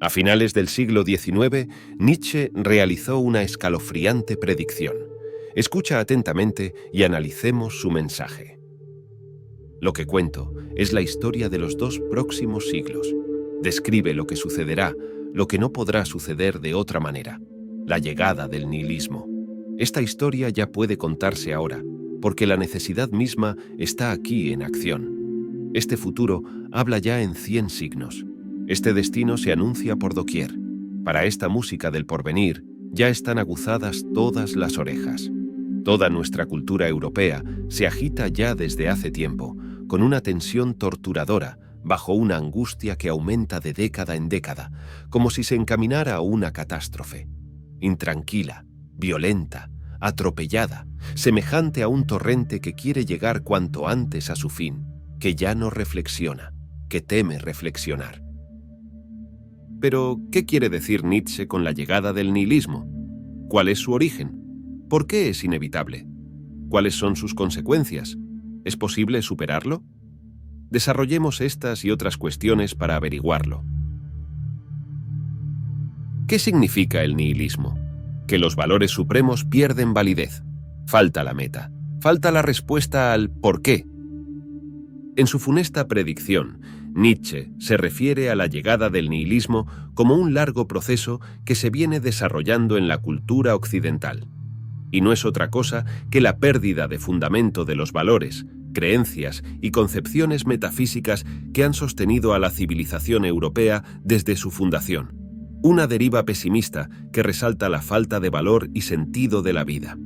A finales del siglo XIX, Nietzsche realizó una escalofriante predicción. Escucha atentamente y analicemos su mensaje. Lo que cuento es la historia de los 2 próximos siglos. Describe lo que sucederá, lo que no podrá suceder de otra manera: la llegada del nihilismo. Esta historia ya puede contarse ahora, porque la necesidad misma está aquí en acción. Este futuro habla ya en 100 signos. Este destino se anuncia por doquier. Para esta música del porvenir ya están aguzadas todas las orejas. Toda nuestra cultura europea se agita ya desde hace tiempo, con una tensión torturadora, bajo una angustia que aumenta de década en década, como si se encaminara a una catástrofe. Intranquila, violenta, atropellada, semejante a un torrente que quiere llegar cuanto antes a su fin, que ya no reflexiona, que teme reflexionar. Pero, ¿qué quiere decir Nietzsche con la llegada del nihilismo? ¿Cuál es su origen? ¿Por qué es inevitable? ¿Cuáles son sus consecuencias? ¿Es posible superarlo? Desarrollemos estas y otras cuestiones para averiguarlo. ¿Qué significa el nihilismo? Que los valores supremos pierden validez. Falta la meta. Falta la respuesta al ¿por qué? En su funesta predicción, Nietzsche se refiere a la llegada del nihilismo como un largo proceso que se viene desarrollando en la cultura occidental. Y no es otra cosa que la pérdida de fundamento de los valores, creencias y concepciones metafísicas que han sostenido a la civilización europea desde su fundación. Una deriva pesimista que resalta la falta de valor y sentido de la vida.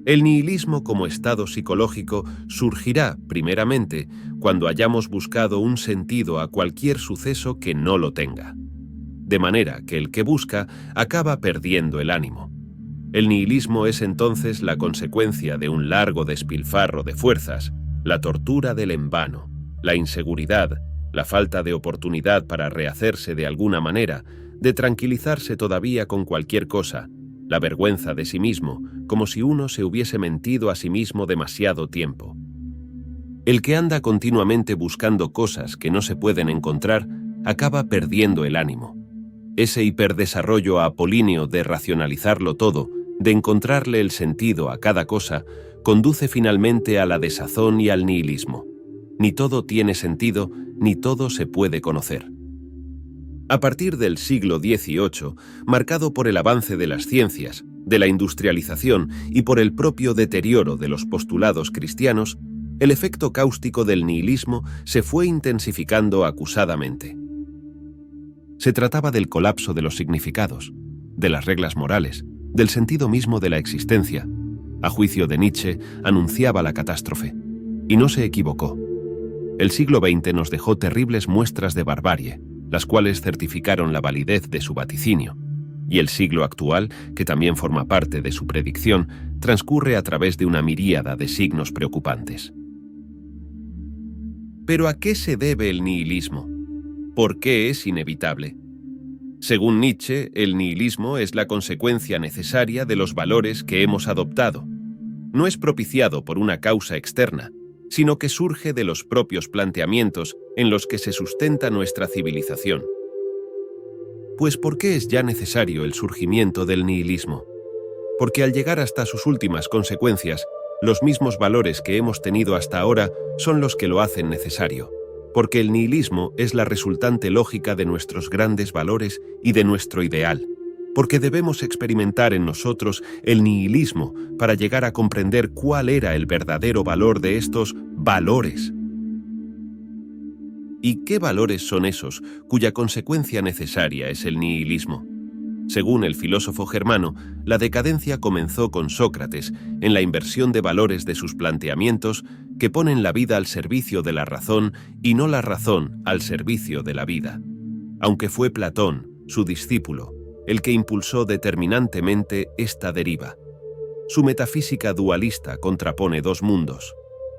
El nihilismo como estado psicológico surgirá, primeramente, cuando hayamos buscado un sentido a cualquier suceso que no lo tenga. De manera que el que busca acaba perdiendo el ánimo. El nihilismo es entonces la consecuencia de un largo despilfarro de fuerzas, la tortura del en vano, la inseguridad, la falta de oportunidad para rehacerse de alguna manera, de tranquilizarse todavía con cualquier cosa, la vergüenza de sí mismo, como si uno se hubiese mentido a sí mismo demasiado tiempo. El que anda continuamente buscando cosas que no se pueden encontrar, acaba perdiendo el ánimo. Ese hiperdesarrollo apolíneo de racionalizarlo todo, de encontrarle el sentido a cada cosa, conduce finalmente a la desazón y al nihilismo. Ni todo tiene sentido, ni todo se puede conocer. A partir del siglo XVIII, marcado por el avance de las ciencias, de la industrialización y por el propio deterioro de los postulados cristianos, el efecto cáustico del nihilismo se fue intensificando acusadamente. Se trataba del colapso de los significados, de las reglas morales, del sentido mismo de la existencia. A juicio de Nietzsche, anunciaba la catástrofe. Y no se equivocó. El siglo XX nos dejó terribles muestras de barbarie, las cuales certificaron la validez de su vaticinio. Y el siglo actual, que también forma parte de su predicción, transcurre a través de una miríada de signos preocupantes. ¿Pero a qué se debe el nihilismo? ¿Por qué es inevitable? Según Nietzsche, el nihilismo es la consecuencia necesaria de los valores que hemos adoptado. No es propiciado por una causa externa, sino que surge de los propios planteamientos en los que se sustenta nuestra civilización. Pues ¿por qué es ya necesario el surgimiento del nihilismo? Porque al llegar hasta sus últimas consecuencias, los mismos valores que hemos tenido hasta ahora son los que lo hacen necesario. Porque el nihilismo es la resultante lógica de nuestros grandes valores y de nuestro ideal. Porque debemos experimentar en nosotros el nihilismo para llegar a comprender cuál era el verdadero valor de estos valores. ¿Y qué valores son esos cuya consecuencia necesaria es el nihilismo? Según el filósofo germano, la decadencia comenzó con Sócrates en la inversión de valores de sus planteamientos que ponen la vida al servicio de la razón y no la razón al servicio de la vida. Aunque fue Platón, su discípulo, el que impulsó determinantemente esta deriva. Su metafísica dualista contrapone 2 mundos,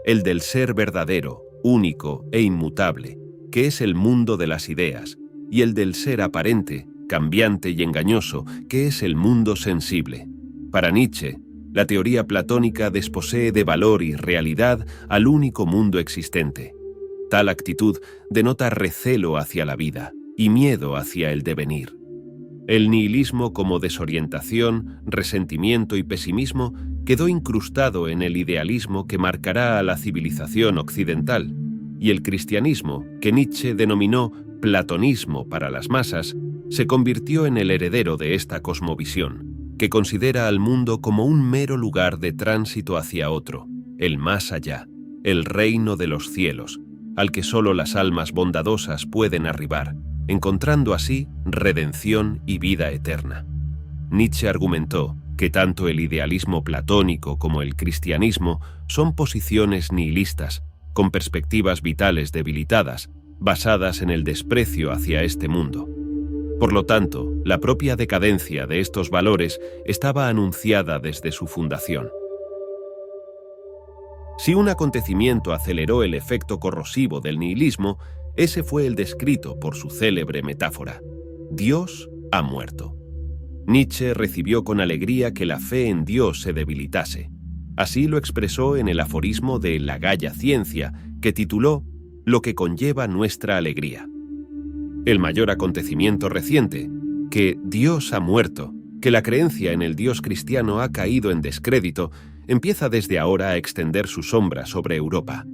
el del ser verdadero, único e inmutable, que es el mundo de las ideas, y el del ser aparente, cambiante y engañoso, que es el mundo sensible. Para Nietzsche, la teoría platónica desposee de valor y realidad al único mundo existente. Tal actitud denota recelo hacia la vida y miedo hacia el devenir. El nihilismo como desorientación, resentimiento y pesimismo quedó incrustado en el idealismo que marcará a la civilización occidental, y el cristianismo, que Nietzsche denominó platonismo para las masas, se convirtió en el heredero de esta cosmovisión, que considera al mundo como un mero lugar de tránsito hacia otro, el más allá, el reino de los cielos, al que solo las almas bondadosas pueden arribar, encontrando así redención y vida eterna. Nietzsche argumentó que tanto el idealismo platónico como el cristianismo son posiciones nihilistas, con perspectivas vitales debilitadas, basadas en el desprecio hacia este mundo. Por lo tanto, la propia decadencia de estos valores estaba anunciada desde su fundación. Si un acontecimiento aceleró el efecto corrosivo del nihilismo, ese fue el descrito por su célebre metáfora: Dios ha muerto. Nietzsche recibió con alegría que la fe en Dios se debilitase. Así lo expresó en el aforismo de La Gaya Ciencia, que tituló Lo que conlleva nuestra alegría. El mayor acontecimiento reciente, que Dios ha muerto, que la creencia en el Dios cristiano ha caído en descrédito, empieza desde ahora a extender su sombra sobre Europa.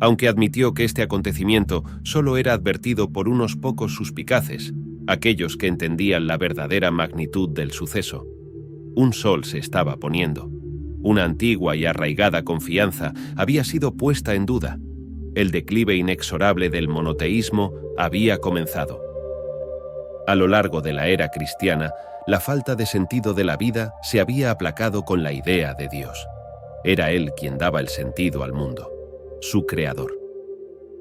Aunque admitió que este acontecimiento solo era advertido por unos pocos suspicaces, aquellos que entendían la verdadera magnitud del suceso, un sol se estaba poniendo. Una antigua y arraigada confianza había sido puesta en duda. El declive inexorable del monoteísmo había comenzado. A lo largo de la era cristiana, la falta de sentido de la vida se había aplacado con la idea de Dios. Era Él quien daba el sentido al mundo, su creador.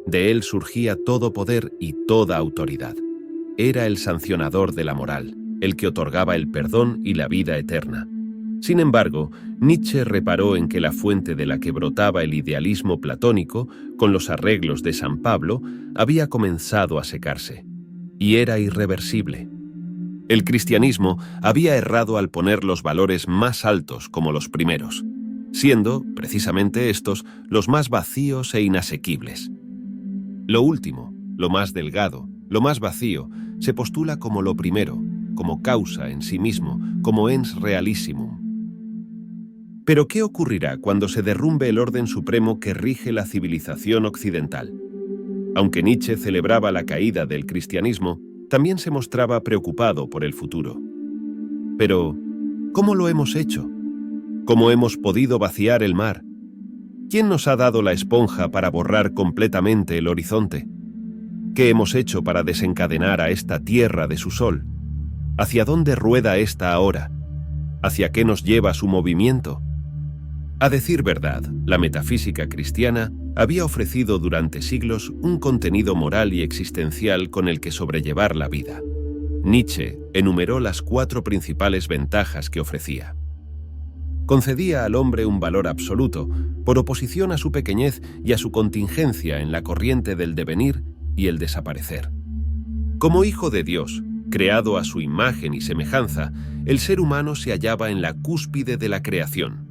De Él surgía todo poder y toda autoridad. Era el sancionador de la moral, el que otorgaba el perdón y la vida eterna. Sin embargo, Nietzsche reparó en que la fuente de la que brotaba el idealismo platónico, con los arreglos de San Pablo, había comenzado a secarse, y era irreversible. El cristianismo había errado al poner los valores más altos como los primeros, siendo, precisamente estos, los más vacíos e inasequibles. Lo último, lo más delgado, lo más vacío, se postula como lo primero, como causa en sí mismo, como ens realissimum. Pero ¿qué ocurrirá cuando se derrumbe el orden supremo que rige la civilización occidental? Aunque Nietzsche celebraba la caída del cristianismo, también se mostraba preocupado por el futuro. Pero, ¿cómo lo hemos hecho? ¿Cómo hemos podido vaciar el mar? ¿Quién nos ha dado la esponja para borrar completamente el horizonte? ¿Qué hemos hecho para desencadenar a esta tierra de su sol? ¿Hacia dónde rueda esta ahora? ¿Hacia qué nos lleva su movimiento? A decir verdad, la metafísica cristiana había ofrecido durante siglos un contenido moral y existencial con el que sobrellevar la vida. Nietzsche enumeró las 4 principales ventajas que ofrecía. Concedía al hombre un valor absoluto, por oposición a su pequeñez y a su contingencia en la corriente del devenir y el desaparecer. Como hijo de Dios, creado a su imagen y semejanza, el ser humano se hallaba en la cúspide de la creación.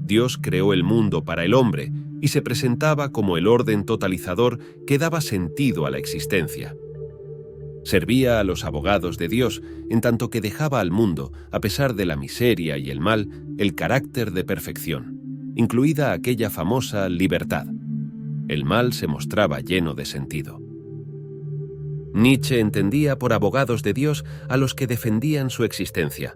Dios creó el mundo para el hombre y se presentaba como el orden totalizador que daba sentido a la existencia. Servía a los abogados de Dios, en tanto que dejaba al mundo, a pesar de la miseria y el mal, el carácter de perfección, incluida aquella famosa libertad. El mal se mostraba lleno de sentido. Nietzsche entendía por abogados de Dios a los que defendían su existencia.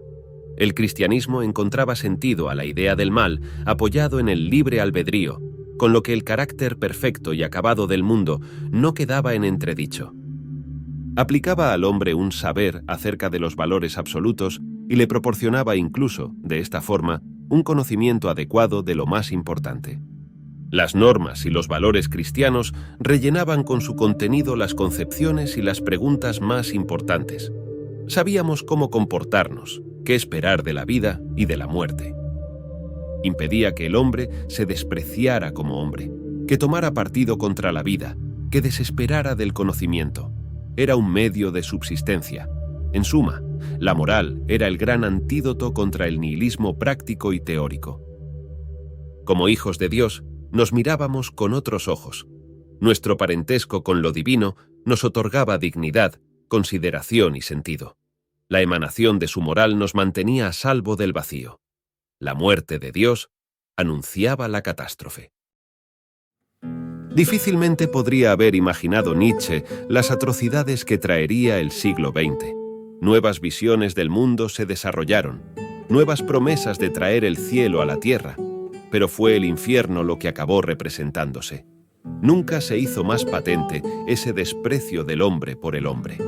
El cristianismo encontraba sentido a la idea del mal apoyado en el libre albedrío, con lo que el carácter perfecto y acabado del mundo no quedaba en entredicho. Aplicaba al hombre un saber acerca de los valores absolutos y le proporcionaba incluso, de esta forma, un conocimiento adecuado de lo más importante. Las normas y los valores cristianos rellenaban con su contenido las concepciones y las preguntas más importantes. Sabíamos cómo comportarnos, qué esperar de la vida y de la muerte. Impedía que el hombre se despreciara como hombre, que tomara partido contra la vida, que desesperara del conocimiento. Era un medio de subsistencia. En suma, la moral era el gran antídoto contra el nihilismo práctico y teórico. Como hijos de Dios, nos mirábamos con otros ojos. Nuestro parentesco con lo divino nos otorgaba dignidad, consideración y sentido. La emanación de su moral nos mantenía a salvo del vacío. La muerte de Dios anunciaba la catástrofe. Difícilmente podría haber imaginado Nietzsche las atrocidades que traería el siglo XX. Nuevas visiones del mundo se desarrollaron, nuevas promesas de traer el cielo a la tierra, pero fue el infierno lo que acabó representándose. Nunca se hizo más patente ese desprecio del hombre por el hombre.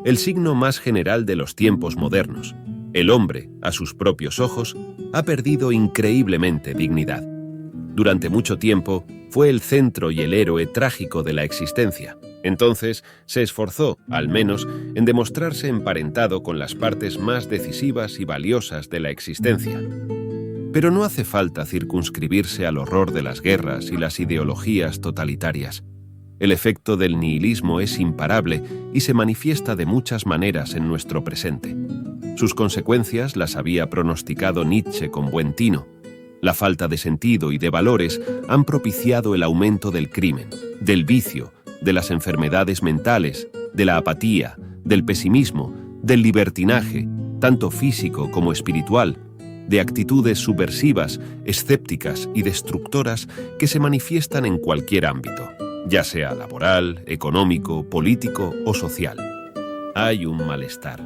El signo más general de los tiempos modernos, el hombre, a sus propios ojos, ha perdido increíblemente dignidad. Durante mucho tiempo, fue el centro y el héroe trágico de la existencia. Entonces, se esforzó, al menos, en demostrarse emparentado con las partes más decisivas y valiosas de la existencia. Pero no hace falta circunscribirse al horror de las guerras y las ideologías totalitarias. El efecto del nihilismo es imparable y se manifiesta de muchas maneras en nuestro presente. Sus consecuencias las había pronosticado Nietzsche con buen tino. La falta de sentido y de valores han propiciado el aumento del crimen, del vicio, de las enfermedades mentales, de la apatía, del pesimismo, del libertinaje, tanto físico como espiritual, de actitudes subversivas, escépticas y destructoras que se manifiestan en cualquier ámbito, ya sea laboral, económico, político o social. Hay un malestar,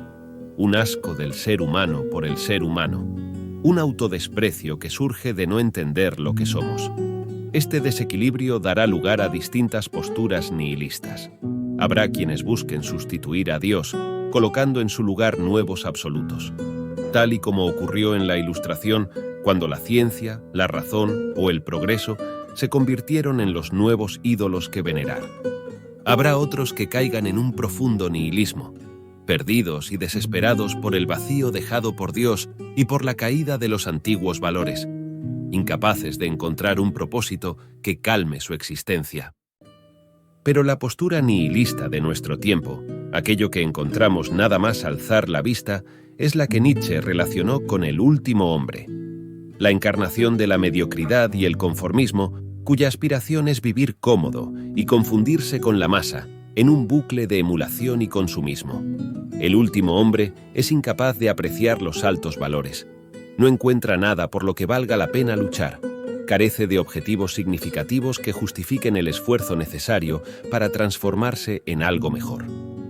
un asco del ser humano por el ser humano, un autodesprecio que surge de no entender lo que somos. Este desequilibrio dará lugar a distintas posturas nihilistas. Habrá quienes busquen sustituir a Dios, colocando en su lugar nuevos absolutos. Tal y como ocurrió en la Ilustración, cuando la ciencia, la razón o el progreso se convirtieron en los nuevos ídolos que venerar. Habrá otros que caigan en un profundo nihilismo, perdidos y desesperados por el vacío dejado por Dios y por la caída de los antiguos valores, incapaces de encontrar un propósito que calme su existencia. Pero la postura nihilista de nuestro tiempo, aquello que encontramos nada más alzar la vista, es la que Nietzsche relacionó con el último hombre, la encarnación de la mediocridad y el conformismo, cuya aspiración es vivir cómodo y confundirse con la masa, en un bucle de emulación y consumismo. El último hombre es incapaz de apreciar los altos valores. No encuentra nada por lo que valga la pena luchar. Carece de objetivos significativos que justifiquen el esfuerzo necesario para transformarse en algo mejor.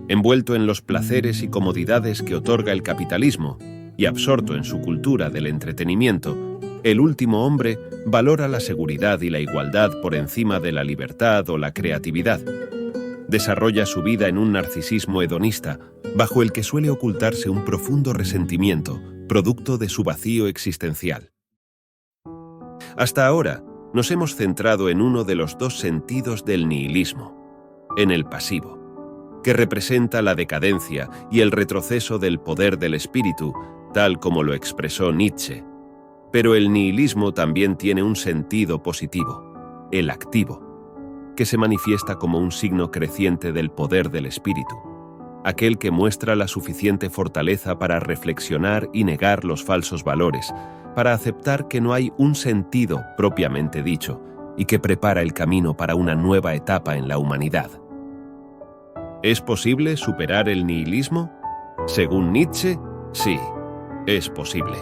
Envuelto en los placeres y comodidades que otorga el capitalismo y absorto en su cultura del entretenimiento, el último hombre valora la seguridad y la igualdad por encima de la libertad o la creatividad. Desarrolla su vida en un narcisismo hedonista, bajo el que suele ocultarse un profundo resentimiento, producto de su vacío existencial. Hasta ahora, nos hemos centrado en uno de los dos sentidos del nihilismo, en el pasivo, que representa la decadencia y el retroceso del poder del espíritu, tal como lo expresó Nietzsche. Pero el nihilismo también tiene un sentido positivo, el activo, que se manifiesta como un signo creciente del poder del espíritu, aquel que muestra la suficiente fortaleza para reflexionar y negar los falsos valores, para aceptar que no hay un sentido propiamente dicho y que prepara el camino para una nueva etapa en la humanidad. ¿Es posible superar el nihilismo? Según Nietzsche, sí, es posible.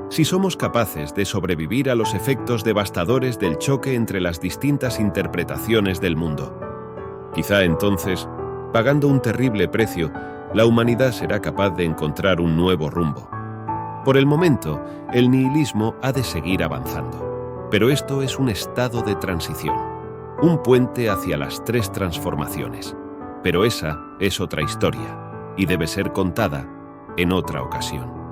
Si somos capaces de sobrevivir a los efectos devastadores del choque entre las distintas interpretaciones del mundo. Quizá entonces, pagando un terrible precio, la humanidad será capaz de encontrar un nuevo rumbo. Por el momento, el nihilismo ha de seguir avanzando, pero esto es un estado de transición, un puente hacia las tres transformaciones. Pero esa es otra historia, y debe ser contada en otra ocasión.